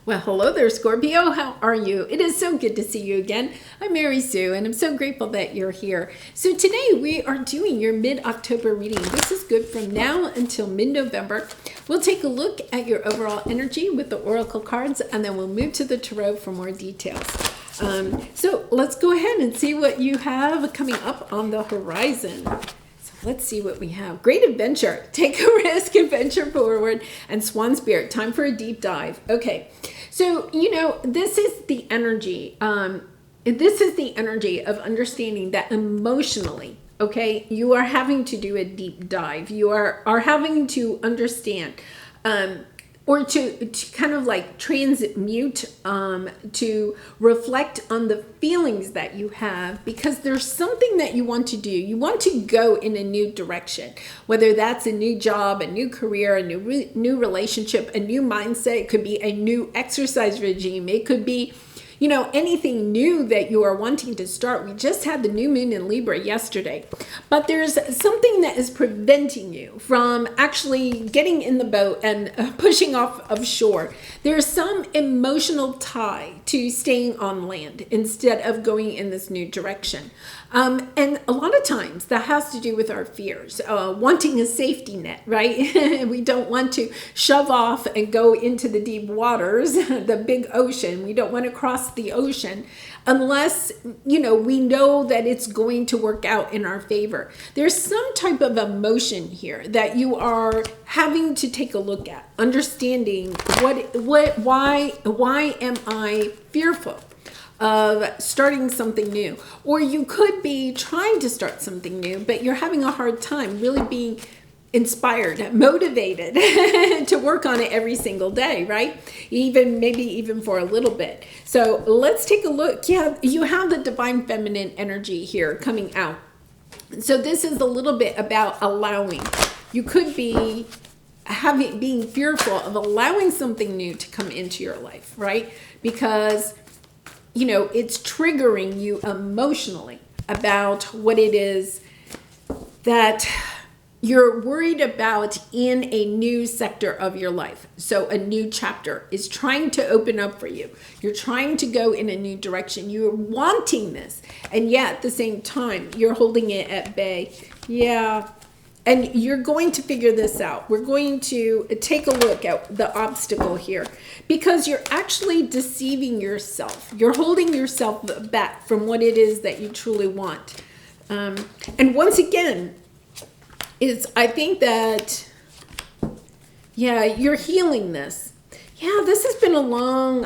Well, hello there, Scorpio. How are you? It is so good to see you again. I'm Mary Sue, and I'm so grateful that you're here. So today we are doing your mid-October reading. This is good from now until mid-November. We'll take a look at your overall energy with the oracle cards, and then we'll move to the tarot for more details. So let's go ahead and see what you have coming up on the horizon. Let's see what we have. Great adventure. Take a risk, adventure forward, and Swan Spirit. Time for a deep dive. Okay. So, this is the energy. This is the energy of understanding that emotionally, okay, you are having to do a deep dive. You are having to understand, or to kind of like transmute, to reflect on the feelings that you have, because there's something that you want to do. You want to go in a new direction, whether that's a new job, a new career, a new relationship, a new mindset. It could be a new exercise regime. It could be, anything new that you are wanting to start. We just had the new moon in Libra yesterday, but there's something that is preventing you from actually getting in the boat and pushing off of shore. There's some emotional tie to staying on land instead of going in this new direction. And a lot of times that has to do with our fears, wanting a safety net, right? We don't want to shove off and go into the deep waters, the big ocean. We don't want to cross the ocean unless, we know that it's going to work out in our favor. There's some type of emotion here that you are having to take a look at, understanding why am I fearful of starting something new? Or you could be trying to start something new, but you're having a hard time really being inspired, motivated to work on it every single day, right? Maybe even for a little bit. So let's take a look. Yeah, you have the divine feminine energy here coming out. So this is a little bit about allowing. You could be being fearful of allowing something new to come into your life, right? Because it's triggering you emotionally about what it is that you're worried about in a new sector of your life. So a new chapter is trying to open up for you. You're trying to go in a new direction. You're wanting this, and yet at the same time, you're holding it at bay. Yeah. And you're going to figure this out. We're going to take a look at the obstacle here, because you're actually deceiving yourself. You're holding yourself back from what it is that you truly want. And once again, I think that, you're healing this. Yeah, this has been a long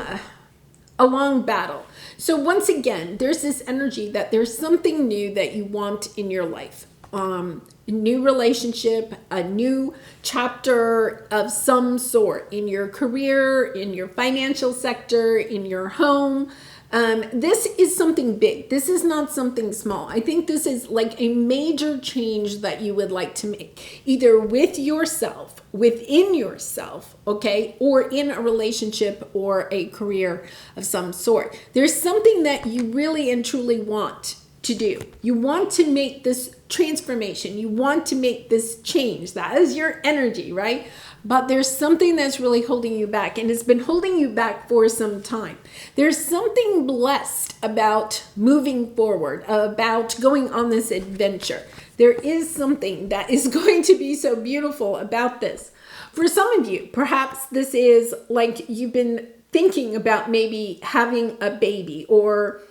battle. So once again, there's this energy that there's something new that you want in your life. A new relationship, a new chapter of some sort in your career, in your financial sector, in your home. This is something big. This is not something small. I think this is like a major change that you would like to make, either with yourself, within yourself, okay, or in a relationship or a career of some sort. There's something that you really and truly want to do. You want to make this transformation. You want to make this change. That is your energy, right? But there's something that's really holding you back, and it's been holding you back for some time. There's something blessed about moving forward, about going on this adventure. There is something that is going to be so beautiful about this. For some of you, perhaps this is like you've been thinking about maybe having a baby, or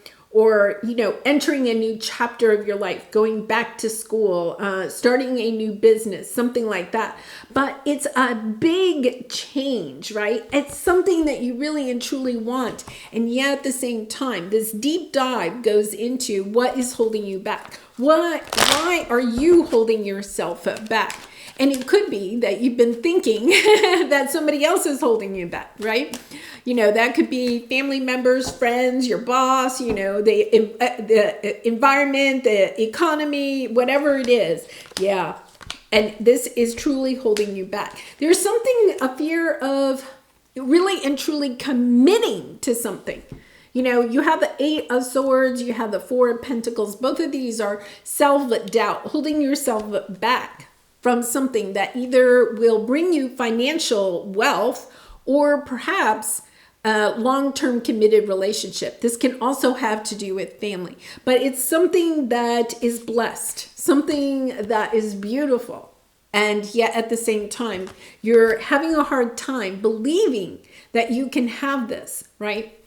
entering a new chapter of your life, going back to school, starting a new business, something like that. But it's a big change, right? It's something that you really and truly want. And yet at the same time, this deep dive goes into what is holding you back. Why are you holding yourself back? And it could be that you've been thinking that somebody else is holding you back, right? That could be family members, friends, your boss, the environment, the economy, whatever it is. Yeah. And this is truly holding you back. There's a fear of really and truly committing to something. You have the Eight of Swords, you have the Four of Pentacles. Both of these are self-doubt, holding yourself back from something that either will bring you financial wealth, or perhaps long-term committed relationship. This can also have to do with family, but it's something that is blessed, something that is beautiful. And yet at the same time, you're having a hard time believing that you can have this, right?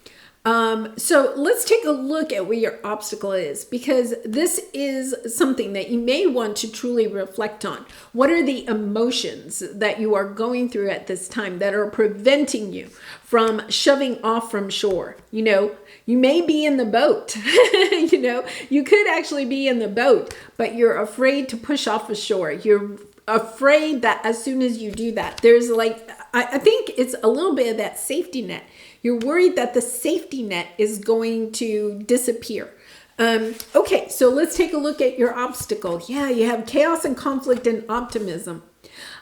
So let's take a look at what your obstacle is, because this is something that you may want to truly reflect on. What are the emotions that you are going through at this time that are preventing you from shoving off from shore? You know, you may be in the boat, you know, you could actually be in the boat, but you're afraid to push off ashore. You're afraid that as soon as you do that, there's like, I think it's a little bit of that safety net. You're worried that the safety net is going to disappear. Okay, so let's take a look at your obstacle. Yeah, you have chaos and conflict and optimism.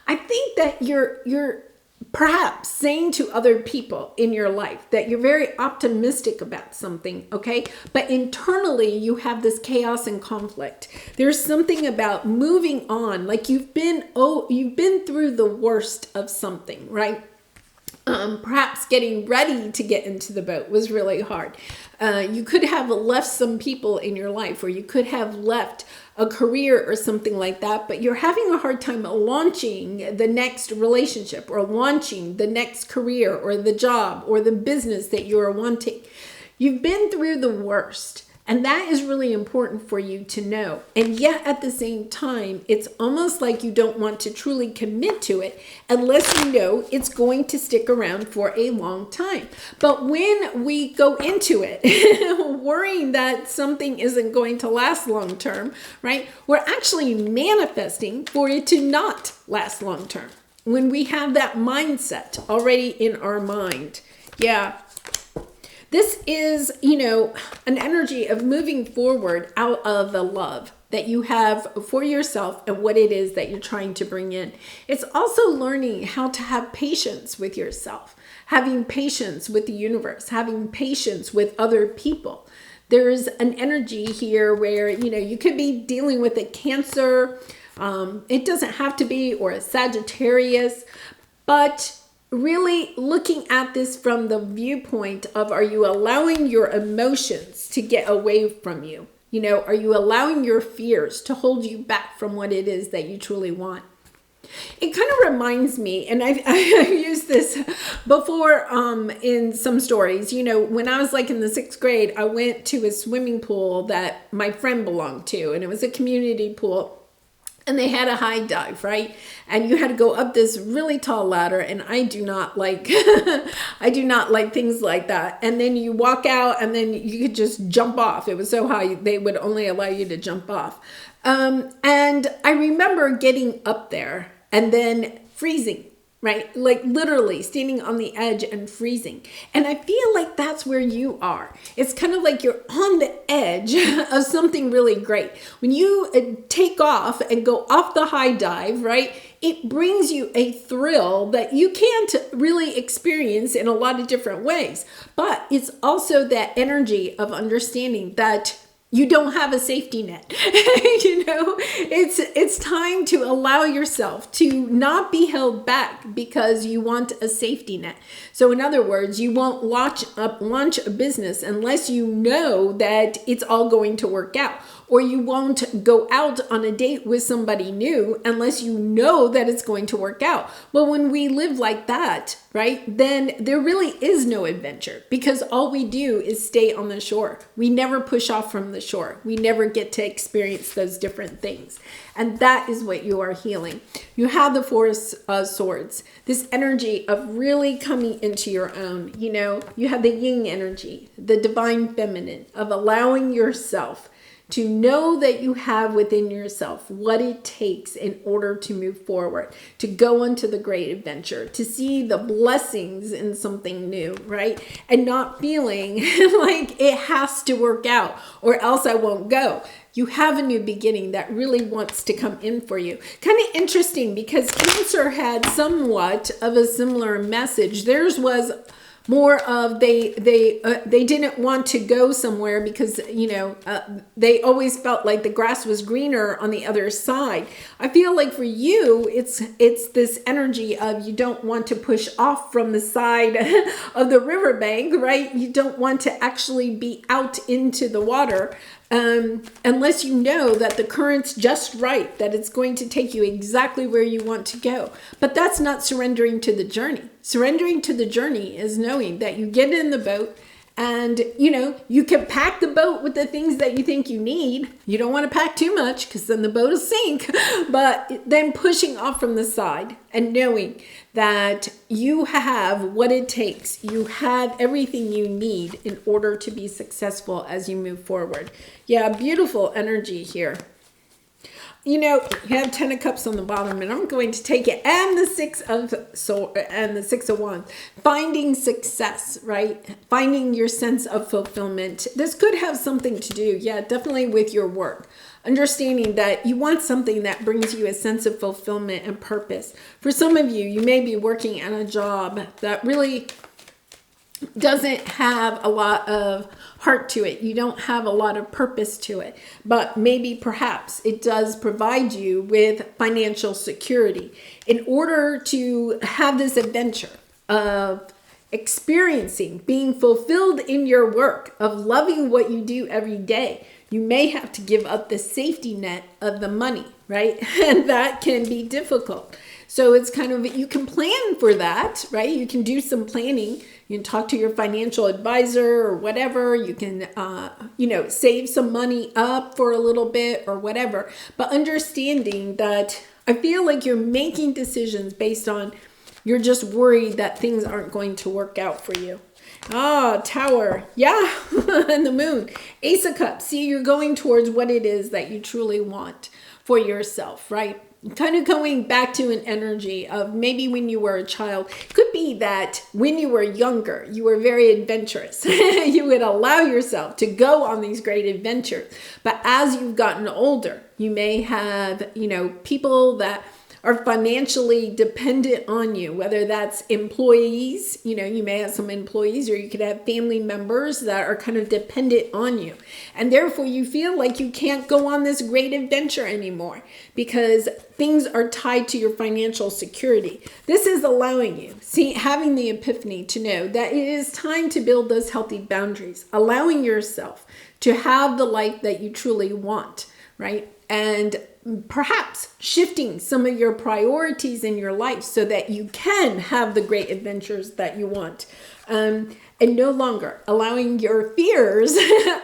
I think that you're perhaps saying to other people in your life that you're very optimistic about something, okay? But internally, you have this chaos and conflict. There's something about moving on, like you've been through the worst of something, right? Perhaps getting ready to get into the boat was really hard. You could have left some people in your life, or you could have left a career or something like that, but you're having a hard time launching the next relationship or launching the next career or the job or the business that you are wanting. You've been through the worst. And that is really important for you to know. And yet at the same time, it's almost like you don't want to truly commit to it unless you know it's going to stick around for a long time. But when we go into it worrying that something isn't going to last long term, right? We're actually manifesting for it to not last long term. When we have that mindset already in our mind. Yeah. This is, you know, an energy of moving forward out of the love that you have for yourself and what it is that you're trying to bring in. It's also learning how to have patience with yourself, having patience with the universe, having patience with other people. There's an energy here where, you know, you could be dealing with a Cancer. It doesn't have to be, or a Sagittarius, but really looking at this from the viewpoint of, are you allowing your emotions to get away from you? You know, are you allowing your fears to hold you back from what it is that you truly want? It kind of reminds me, and I've used this before in some stories. You know, when I was like in the 6th grade, I went to a swimming pool that my friend belonged to, and it was a community pool. And they had a high dive, right? And you had to go up this really tall ladder. And I do not like, I do not like things like that. And then you walk out and then you could just jump off. It was so high, they would only allow you to jump off. And I remember getting up there and then freezing, right? Like literally standing on the edge and freezing. And I feel like that's where you are. It's kind of like you're on the edge of something really great. When you take off and go off the high dive, right? It brings you a thrill that you can't really experience in a lot of different ways. But it's also that energy of understanding that you don't have a safety net. You know, it's time to allow yourself to not be held back because you want a safety net. So in other words, you won't launch a business unless you know that it's all going to work out. Or you won't go out on a date with somebody new unless you know that it's going to work out. Well, when we live like that, right, then there really is no adventure, because all we do is stay on the shore. We never push off from the shore. We never get to experience those different things. And that is what you are healing. You have the Four of Swords, this energy of really coming into your own. You know, you have the yin energy, the divine feminine, of allowing yourself to know that you have within yourself what it takes in order to move forward, to go into the great adventure, to see the blessings in something new, right? And not feeling like it has to work out or else I won't go. You have a new beginning that really wants to come in for you. Kind of interesting, because Cancer had somewhat of a similar message. Theirs was more of they didn't want to go somewhere because they always felt like the grass was greener on the other side. I feel like for you it's this energy of you don't want to push off from the side of the riverbank, right? You don't want to actually be out into the water unless you know that the current's just right, that it's going to take you exactly where you want to go. But that's not surrendering to the journey. Surrendering to the journey is knowing that you get in the boat and, you can pack the boat with the things that you think you need. You don't want to pack too much because then the boat will sink. But then pushing off from the side and knowing that you have what it takes. You have everything you need in order to be successful as you move forward. Yeah, beautiful energy here. You have 10 of Cups on the bottom, and I'm going to take it, and the Six of Wands. Finding success, right? Finding your sense of fulfillment. This could have something to do, definitely with your work. Understanding that you want something that brings you a sense of fulfillment and purpose. For some of you, you may be working at a job that really doesn't have a lot of heart to it. You don't have a lot of purpose to it, but maybe perhaps it does provide you with financial security. In order to have this adventure of experiencing, being fulfilled in your work, of loving what you do every day, you may have to give up the safety net of the money, right? And that can be difficult. So it's kind of, you can plan for that, right? You can do some planning. You can talk to your financial advisor or whatever. You can, save some money up for a little bit or whatever. But understanding that I feel like you're making decisions based on you're just worried that things aren't going to work out for you. Tower. Yeah. And the Moon. Ace of Cups. See, you're going towards what it is that you truly want for yourself, right? Kind of going back to an energy of maybe when you were a child. Could be that when you were younger, you were very adventurous. You would allow yourself to go on these great adventures. But as you've gotten older, you may have, people that are financially dependent on you, whether that's employees, you may have some employees, or you could have family members that are kind of dependent on you. And therefore you feel like you can't go on this great adventure anymore because things are tied to your financial security. This is allowing you, having the epiphany to know that it is time to build those healthy boundaries, allowing yourself to have the life that you truly want, right? And perhaps shifting some of your priorities in your life so that you can have the great adventures that you want. And no longer allowing your fears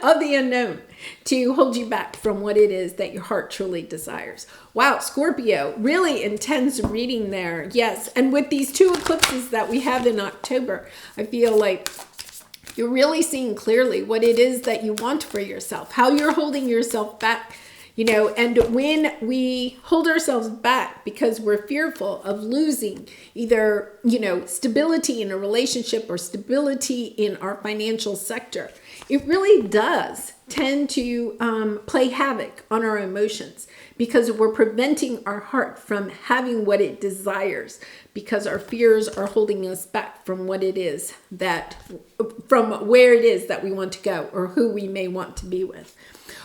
of the unknown to hold you back from what it is that your heart truly desires. Wow, Scorpio, really intense reading there. Yes, and with these two eclipses that we have in October, I feel like you're really seeing clearly what it is that you want for yourself, how you're holding yourself back. And when we hold ourselves back because we're fearful of losing either, stability in a relationship or stability in our financial sector, it really does tend to play havoc on our emotions because we're preventing our heart from having what it desires because our fears are holding us back from what it is from where it is that we want to go or who we may want to be with.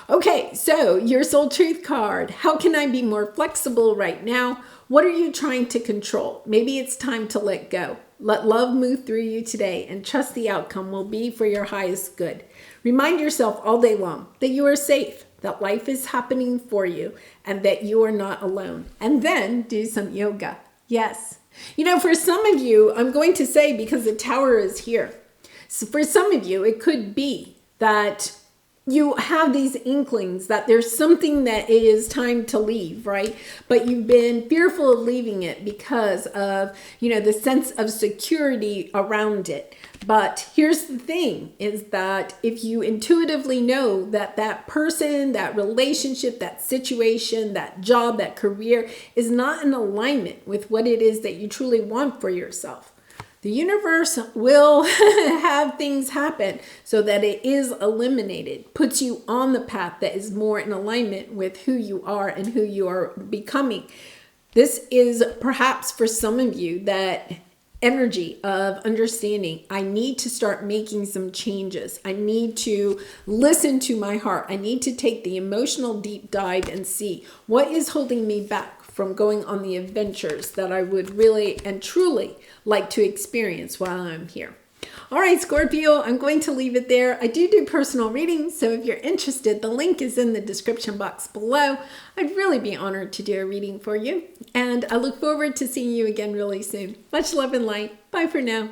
Okay, so your soul truth card. How can I be more flexible right now? What are you trying to control? Maybe it's time to let go. Let love move through you today and trust the outcome will be for your highest good. Remind yourself all day long that you are safe, that life is happening for you, and that you are not alone. And then do some yoga. Yes. For some of you, I'm going to say because the Tower is here. So for some of you, it could be that you have these inklings that there's something that it is time to leave, right? But you've been fearful of leaving it because of, the sense of security around it. But here's the thing is that if you intuitively know that that person, that relationship, that situation, that job, that career is not in alignment with what it is that you truly want for yourself, the universe will have things happen so that it is eliminated, puts you on the path that is more in alignment with who you are and who you are becoming. This is perhaps for some of you that energy of understanding. I need to start making some changes. I need to listen to my heart. I need to take the emotional deep dive and see what is holding me back from going on the adventures that I would really and truly like to experience while I'm here. All right, Scorpio, I'm going to leave it there. I do personal readings, so if you're interested, the link is in the description box below. I'd really be honored to do a reading for you, and I look forward to seeing you again really soon. Much love and light. Bye for now.